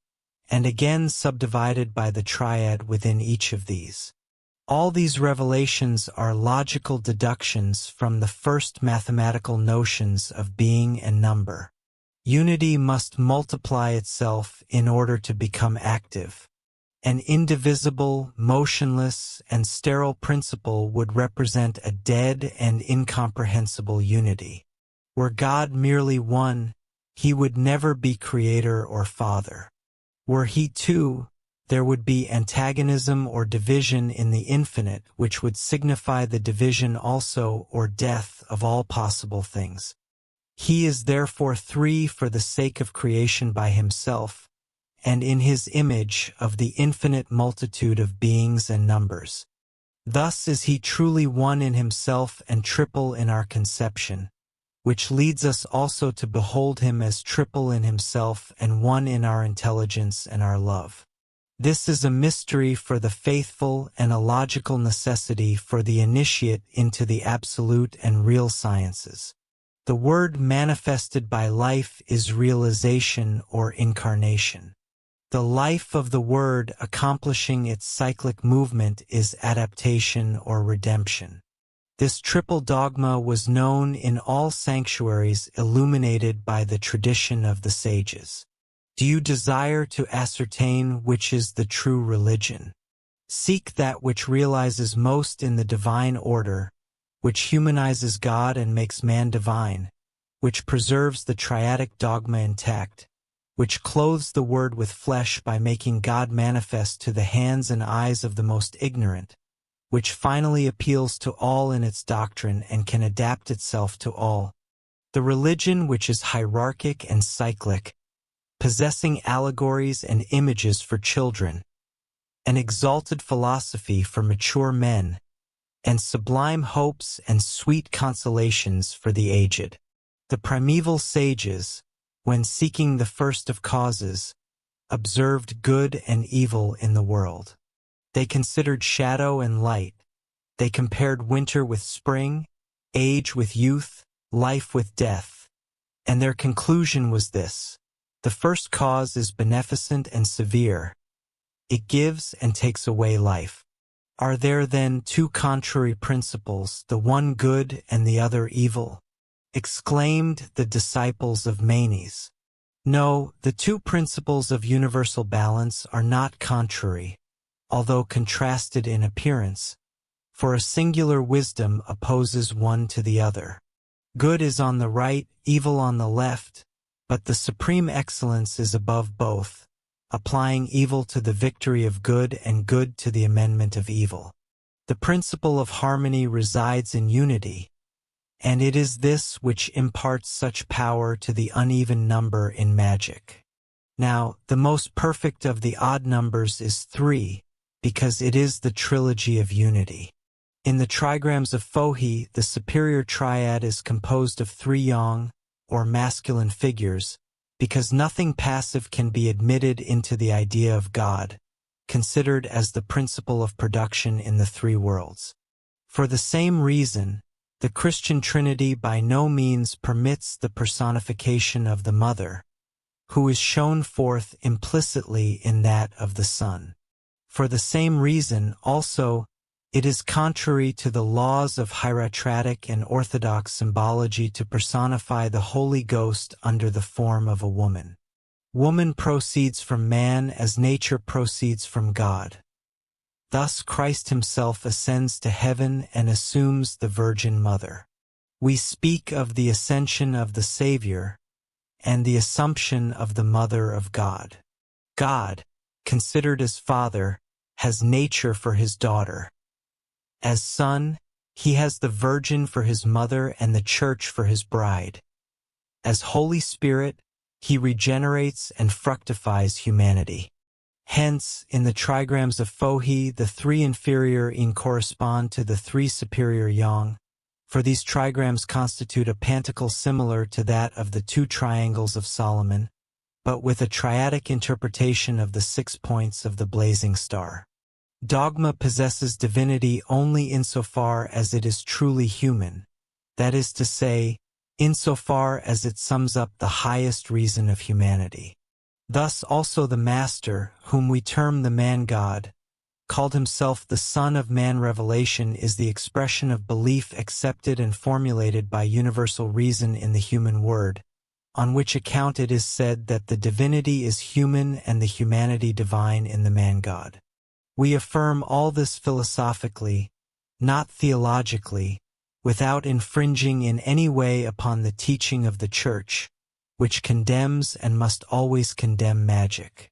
and again subdivided by the triad within each of these. All these revelations are logical deductions from the first mathematical notions of being and number. Unity must multiply itself in order to become active. An indivisible, motionless, and sterile principle would represent a dead and incomprehensible unity. Were God merely one, he would never be creator or father. Were he two, there would be antagonism or division in the infinite, which would signify the division also or death of all possible things. He is therefore 3 for the sake of creation by himself, and in his image of the infinite multitude of beings and numbers. Thus is he truly 1 in himself and triple in our conception, which leads us also to behold him as triple in himself and 1 in our intelligence and our love. This is a mystery for the faithful and a logical necessity for the initiate into the absolute and real sciences. The word manifested by life is realization or incarnation. The life of the word accomplishing its cyclic movement is adaptation or redemption. This triple dogma was known in all sanctuaries illuminated by the tradition of the sages. Do you desire to ascertain which is the true religion? Seek that which realizes most in the divine order, which humanizes God and makes man divine, which preserves the triadic dogma intact, which clothes the Word with flesh by making God manifest to the hands and eyes of the most ignorant, which finally appeals to all in its doctrine and can adapt itself to all. The religion which is hierarchic and cyclic, possessing allegories and images for children, an exalted philosophy for mature men, and sublime hopes and sweet consolations for the aged. The primeval sages, when seeking the first of causes, observed good and evil in the world. They considered shadow and light. They compared winter with spring, age with youth, life with death. And their conclusion was this: the first cause is beneficent and severe. It gives and takes away life. Are there then 2 contrary principles, the one good and the other evil? Exclaimed the disciples of Manes. No, the 2 principles of universal balance are not contrary, although contrasted in appearance, for a singular wisdom opposes one to the other. Good is on the right, evil on the left, but the supreme excellence is above both, applying evil to the victory of good and good to the amendment of evil. The principle of harmony resides in unity, and it is this which imparts such power to the uneven number in magic. Now, the most perfect of the odd numbers is 3, because it is the trilogy of unity. In the trigrams of Fohi, the superior triad is composed of three yang, or masculine figures, because nothing passive can be admitted into the idea of God, considered as the principle of production in the three worlds. For the same reason, the Christian Trinity by no means permits the personification of the Mother, who is shown forth implicitly in that of the Son. For the same reason, also, it is contrary to the laws of hieratic and orthodox symbology to personify the Holy Ghost under the form of a woman. Woman proceeds from man as nature proceeds from God. Thus Christ himself ascends to heaven and assumes the Virgin Mother. We speak of the ascension of the Savior and the assumption of the Mother of God. God, considered as Father, has nature for his daughter. As Son, he has the Virgin for his mother and the Church for his bride. As Holy Spirit, he regenerates and fructifies humanity. Hence, in the trigrams of Fohi, the three inferior yin correspond to the three superior yang, for these trigrams constitute a pantacle similar to that of the two triangles of Solomon, but with a triadic interpretation of the 6 points of the blazing star. Dogma possesses divinity only insofar as it is truly human, that is to say, insofar as it sums up the highest reason of humanity. Thus also the Master, whom we term the Man-God, called himself the Son of Man. Revelation is the expression of belief accepted and formulated by universal reason in the human word, on which account it is said that the divinity is human and the humanity divine in the Man-God. We affirm all this philosophically, not theologically, without infringing in any way upon the teaching of the Church, which condemns and must always condemn magic.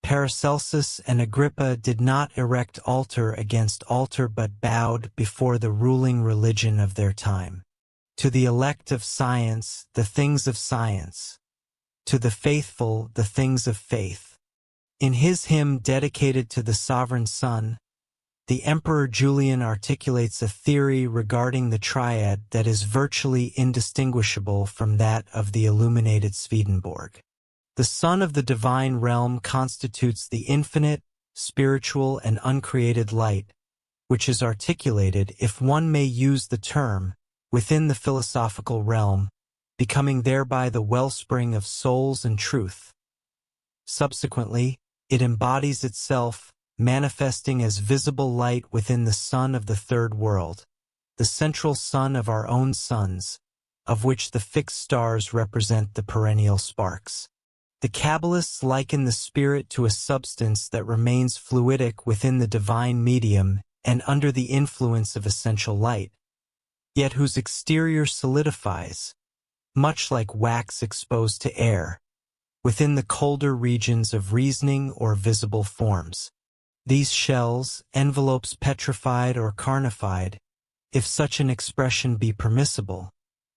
Paracelsus and Agrippa did not erect altar against altar but bowed before the ruling religion of their time. To the elect of science, the things of science. To the faithful, the things of faith. In his hymn dedicated to the Sovereign Son, the Emperor Julian articulates a theory regarding the triad that is virtually indistinguishable from that of the illuminated Swedenborg. The Son of the divine realm constitutes the infinite, spiritual, and uncreated light, which is articulated, if one may use the term, within the philosophical realm, becoming thereby the wellspring of souls and truth. Subsequently, it embodies itself, manifesting as visible light within the sun of the third world, the central sun of our own suns, of which the fixed stars represent the perennial sparks. The Kabbalists liken the spirit to a substance that remains fluidic within the divine medium and under the influence of essential light, yet whose exterior solidifies, much like wax exposed to air, within the colder regions of reasoning or visible forms. These shells, envelopes petrified or carnified, if such an expression be permissible,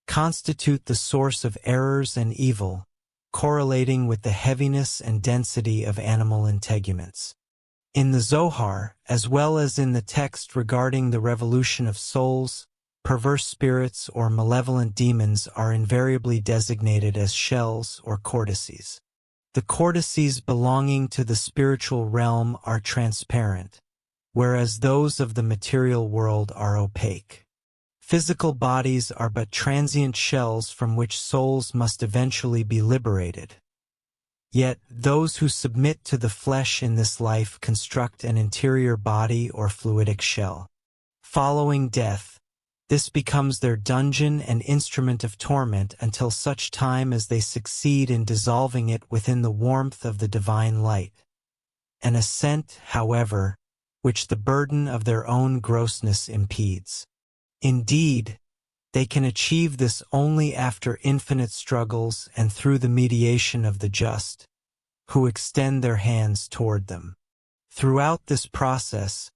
constitute the source of errors and evil, correlating with the heaviness and density of animal integuments. In the Zohar, as well as in the text regarding the revolution of souls, perverse spirits or malevolent demons are invariably designated as shells or cortices. The cortices belonging to the spiritual realm are transparent, whereas those of the material world are opaque. Physical bodies are but transient shells from which souls must eventually be liberated. Yet, those who submit to the flesh in this life construct an interior body or fluidic shell. Following death, this becomes their dungeon and instrument of torment until such time as they succeed in dissolving it within the warmth of the divine light. An ascent, however, which the burden of their own grossness impedes. Indeed, they can achieve this only after infinite struggles and through the mediation of the just, who extend their hands toward them. Throughout this process,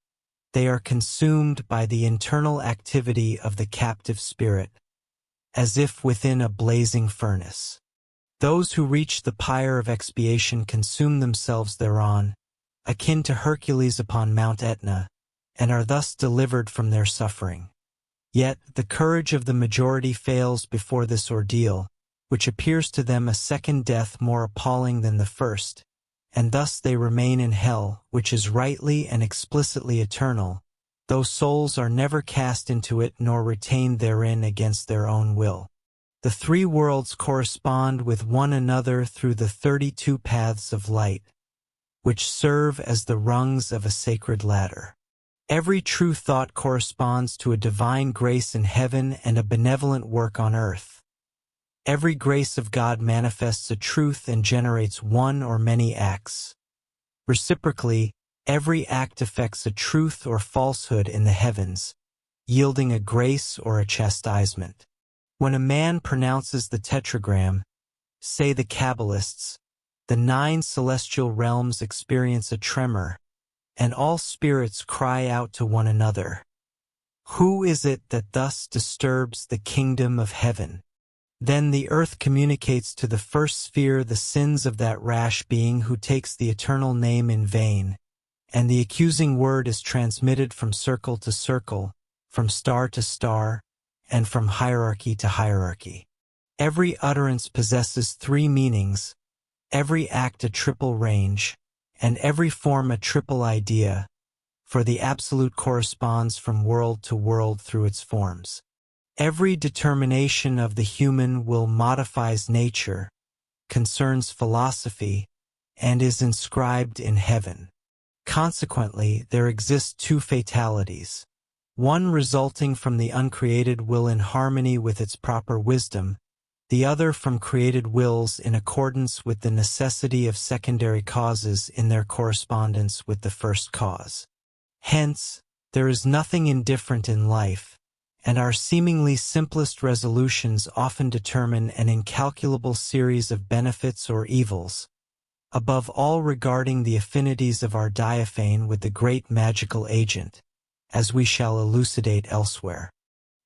they are consumed by the internal activity of the captive spirit, as if within a blazing furnace. Those who reach the pyre of expiation consume themselves thereon, akin to Hercules upon Mount Etna, and are thus delivered from their suffering. Yet the courage of the majority fails before this ordeal, which appears to them a second death more appalling than the first, and thus they remain in hell, which is rightly and explicitly eternal, though souls are never cast into it nor retained therein against their own will. The three worlds correspond with one another through the 32 paths of light, which serve as the rungs of a sacred ladder. Every true thought corresponds to a divine grace in heaven and a benevolent work on earth. Every grace of God manifests a truth and generates one or many acts. Reciprocally, every act affects a truth or falsehood in the heavens, yielding a grace or a chastisement. When a man pronounces the tetragram, say the Kabbalists, the 9 celestial realms experience a tremor, and all spirits cry out to one another. Who is it that thus disturbs the kingdom of heaven? Then the earth communicates to the first sphere the sins of that rash being who takes the eternal name in vain, and the accusing word is transmitted from circle to circle, from star to star, and from hierarchy to hierarchy. Every utterance possesses 3 meanings, every act a triple range, and every form a triple idea, for the absolute corresponds from world to world through its forms. Every determination of the human will modifies nature, concerns philosophy, and is inscribed in heaven. Consequently, there exist 2 fatalities, one resulting from the uncreated will in harmony with its proper wisdom, the other from created wills in accordance with the necessity of secondary causes in their correspondence with the first cause. Hence, there is nothing indifferent in life, and our seemingly simplest resolutions often determine an incalculable series of benefits or evils, above all regarding the affinities of our diaphane with the great magical agent, as we shall elucidate elsewhere.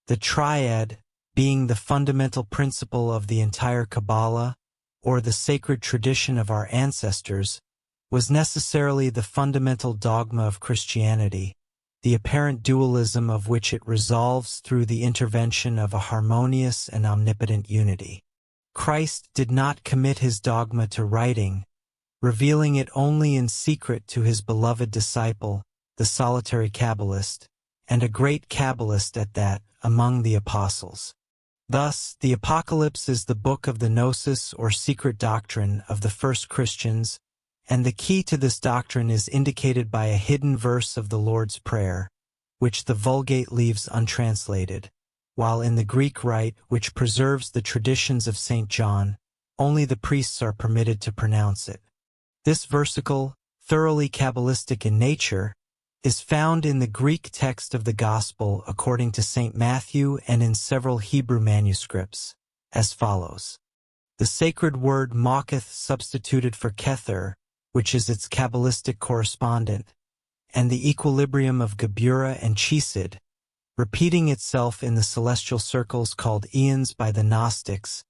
The triad, being the fundamental principle of the entire Kabbalah, or the sacred tradition of our ancestors, was necessarily the fundamental dogma of Christianity, the apparent dualism of which it resolves through the intervention of a harmonious and omnipotent unity. Christ did not commit his dogma to writing, revealing it only in secret to his beloved disciple, the solitary Kabbalist, and a great Kabbalist at that, among the apostles. Thus, the Apocalypse is the book of the gnosis or secret doctrine of the first Christians, and the key to this doctrine is indicated by a hidden verse of the Lord's Prayer, which the Vulgate leaves untranslated, while in the Greek Rite, which preserves the traditions of St. John, only the priests are permitted to pronounce it. This versicle, thoroughly Kabbalistic in nature, is found in the Greek text of the Gospel according to St. Matthew and in several Hebrew manuscripts, as follows. The sacred word mocketh substituted for kether, which is its Kabbalistic correspondent, and the equilibrium of Geburah and Chesed, repeating itself in the celestial circles called eons by the Gnostics,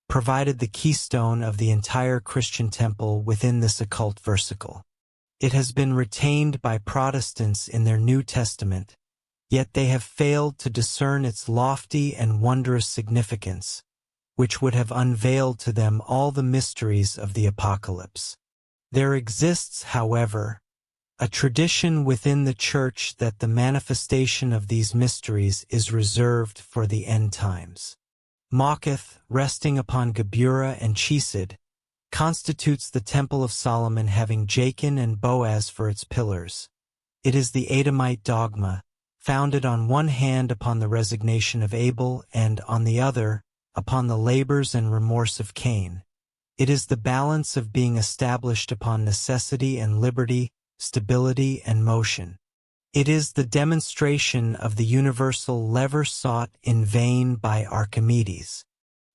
provided the keystone of the entire Christian temple within this occult versicle. It has been retained by Protestants in their New Testament, yet they have failed to discern its lofty and wondrous significance, which would have unveiled to them all the mysteries of the Apocalypse. There exists, however, a tradition within the Church that the manifestation of these mysteries is reserved for the end times. Mocketh, resting upon Geburah and Chesed, constitutes the Temple of Solomon having Jachin and Boaz for its pillars. It is the Adamite dogma, founded on one hand upon the resignation of Abel and, on the other, upon the labors and remorse of Cain. It is the balance of being established upon necessity and liberty, stability and motion. It is the demonstration of the universal lever sought in vain by Archimedes,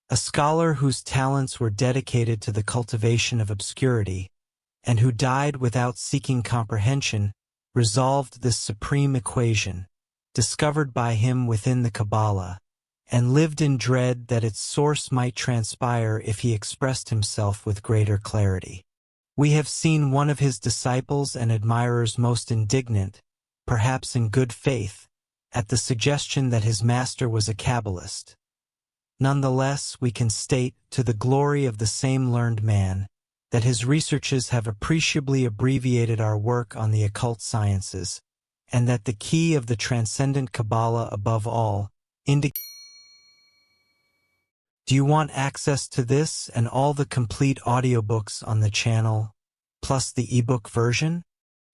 a scholar whose talents were dedicated to the cultivation of obscurity, and who died without seeking comprehension, resolved this supreme equation, discovered by him within the Kabbalah, and lived in dread that its source might transpire if he expressed himself with greater clarity. We have seen one of his disciples and admirers most indignant, perhaps in good faith, at the suggestion that his master was a Kabbalist. Nonetheless, we can state, to the glory of the same learned man, that his researches have appreciably abbreviated our work on the occult sciences, and that the key of the transcendent Kabbalah above all indicates. Do you want access to this and all the complete audiobooks on the channel, plus the ebook version?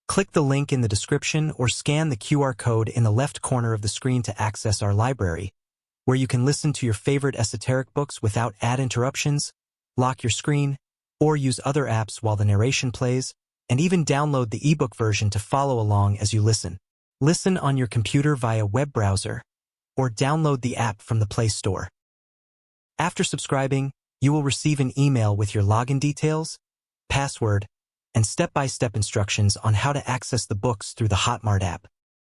Click the link in the description or scan the QR code in the left corner of the screen to access our library, where you can listen to your favorite esoteric books without ad interruptions, lock your screen, or use other apps while the narration plays, and even download the ebook version to follow along as you listen. Listen on your computer via web browser, or download the app from the Play Store. After subscribing, you will receive an email with your login details, password, and step-by-step instructions on how to access the books through the Hotmart app.